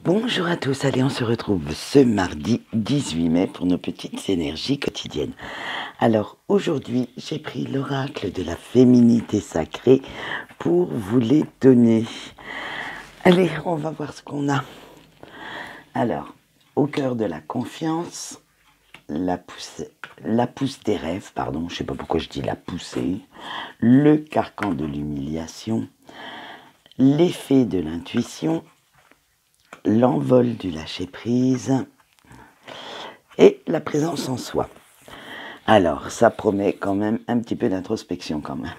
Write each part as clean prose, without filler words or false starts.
Bonjour à tous, allez on se retrouve ce mardi 18 mai pour nos petites énergies quotidiennes. Alors aujourd'hui j'ai pris l'oracle de la féminité sacrée pour vous les donner. Allez on va voir ce qu'on a. Alors au cœur de la confiance, la pousse des rêves, pardon, je ne sais pas pourquoi je dis la poussée, le carcan de l'humiliation, l'effet de l'intuition, l'envol du lâcher-prise et la présence en soi. Alors, ça promet quand même un petit peu d'introspection quand même.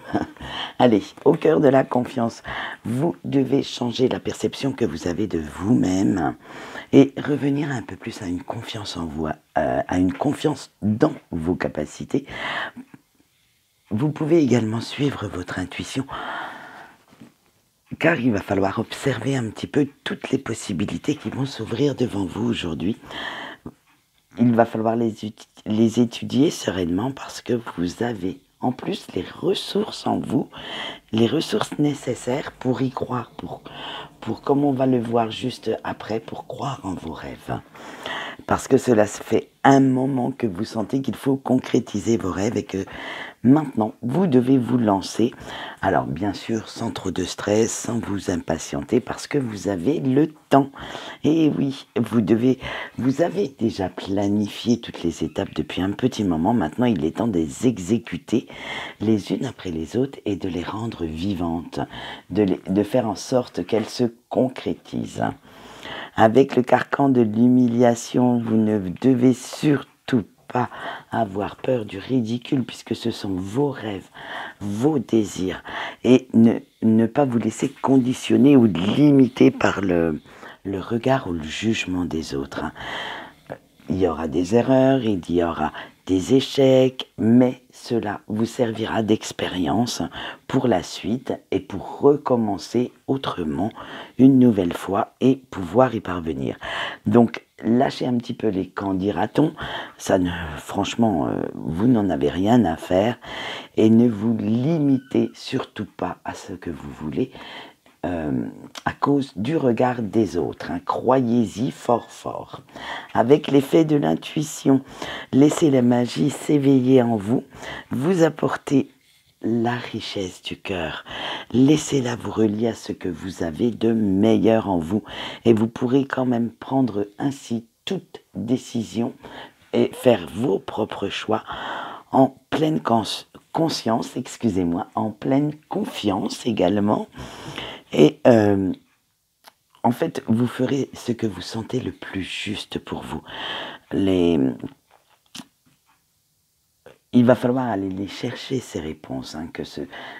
Allez, au cœur de la confiance, vous devez changer la perception que vous avez de vous-même et revenir un peu plus à une confiance en vous, à une confiance dans vos capacités. Vous pouvez également suivre votre intuition, car il va falloir observer un petit peu toutes les possibilités qui vont s'ouvrir devant vous aujourd'hui. Il va falloir les étudier sereinement parce que vous avez en plus les ressources en vous, les ressources nécessaires pour y croire, pour comme on va le voir juste après, pour croire en vos rêves. Parce que cela se fait un moment que vous sentez qu'il faut concrétiser vos rêves et que maintenant, vous devez vous lancer. Alors, bien sûr, sans trop de stress, sans vous impatienter, parce que vous avez le temps. Et oui, vous avez déjà planifié toutes les étapes depuis un petit moment. Maintenant, il est temps de les exécuter les unes après les autres et de les rendre vivantes, de faire en sorte qu'elles se concrétisent. Avec le carcan de l'humiliation, vous ne devez surtout pas avoir peur du ridicule puisque ce sont vos rêves, vos désirs et ne pas vous laisser conditionner ou limiter par le regard ou le jugement des autres. Il y aura des erreurs, il y aura des échecs, mais cela vous servira d'expérience pour la suite et pour recommencer autrement une nouvelle fois et pouvoir y parvenir. Donc, lâchez un petit peu les quand dira-t-on, franchement, vous n'en avez rien à faire et ne vous limitez surtout pas à ce que vous voulez. À cause du regard des autres. Croyez-y fort fort. Avec l'effet de l'intuition, laissez la magie s'éveiller en vous, vous apportez la richesse du cœur. Laissez-la vous relier à ce que vous avez de meilleur en vous et vous pourrez quand même prendre ainsi toute décision et faire vos propres choix en pleine conscience, en pleine confiance également. Et en fait, vous ferez ce que vous sentez le plus juste pour vous. Il va falloir aller les chercher, ces réponses,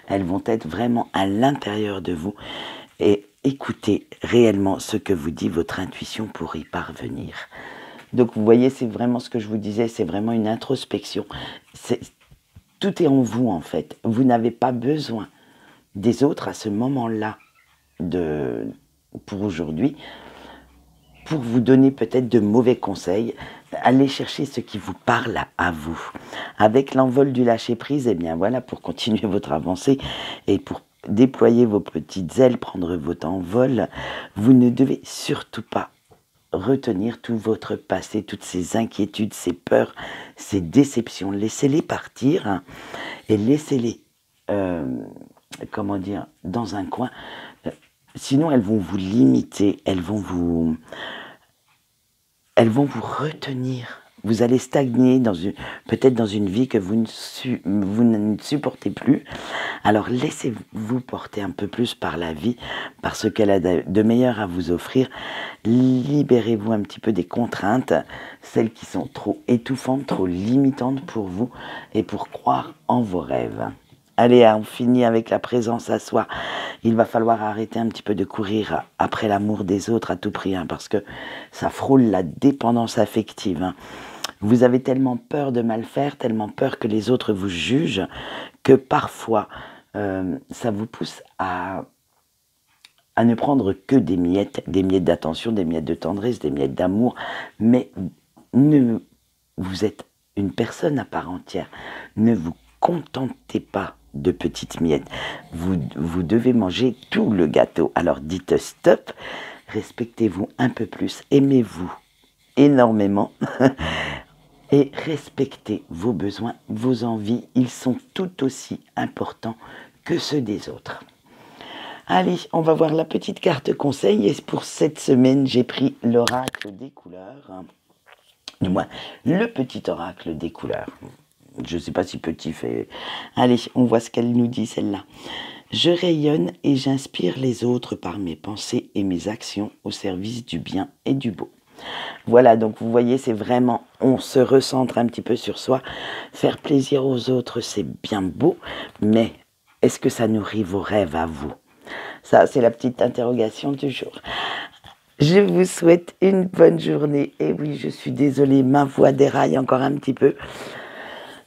elles vont être vraiment à l'intérieur de vous. Et écoutez réellement ce que vous dit votre intuition pour y parvenir. Donc vous voyez, c'est vraiment ce que je vous disais, c'est vraiment une introspection. Tout est en vous en fait. Vous n'avez pas besoin des autres à ce moment-là. Pour aujourd'hui, pour vous donner peut-être de mauvais conseils, allez chercher ce qui vous parle à vous. Avec l'envol du lâcher-prise, et bien voilà, pour continuer votre avancée et pour déployer vos petites ailes, prendre votre envol, vous ne devez surtout pas retenir tout votre passé, toutes ces inquiétudes, ces peurs, ces déceptions. Laissez-les partir et laissez-les, dans un coin. Sinon, elles vont vous limiter, elles vont vous retenir. Vous allez stagner peut-être dans une vie que vous ne supportez plus. Alors, laissez-vous porter un peu plus par la vie, parce qu'elle a de meilleur à vous offrir. Libérez-vous un petit peu des contraintes, celles qui sont trop étouffantes, trop limitantes pour vous et pour croire en vos rêves. Allez, on finit avec la présence à soi. Il va falloir arrêter un petit peu de courir après l'amour des autres à tout prix, parce que ça frôle la dépendance affective. Vous avez tellement peur de mal faire, tellement peur que les autres vous jugent, que parfois, ça vous pousse à ne prendre que des miettes d'attention, des miettes de tendresse, des miettes d'amour, mais vous êtes une personne à part entière. Ne vous contentez pas de petites miettes. Vous devez manger tout le gâteau. Alors dites stop, respectez-vous un peu plus, aimez-vous énormément et respectez vos besoins, vos envies, ils sont tout aussi importants que ceux des autres. Allez, on va voir la petite carte conseil et pour cette semaine, j'ai pris l'oracle des couleurs, du moins le petit oracle des couleurs. Je ne sais pas si petit fait... Allez, on voit ce qu'elle nous dit celle-là. Je rayonne et j'inspire les autres par mes pensées et mes actions au service du bien et du beau. Voilà, donc vous voyez, c'est vraiment, on se recentre un petit peu sur soi. Faire plaisir aux autres, c'est bien beau, mais est-ce que ça nourrit vos rêves à vous? Ça, c'est la petite interrogation du jour. Je vous souhaite une bonne journée. Et oui, je suis désolée, ma voix déraille encore un petit peu.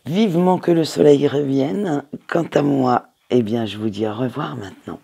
Vivement que le soleil revienne. Quant à moi, eh bien, je vous dis au revoir maintenant.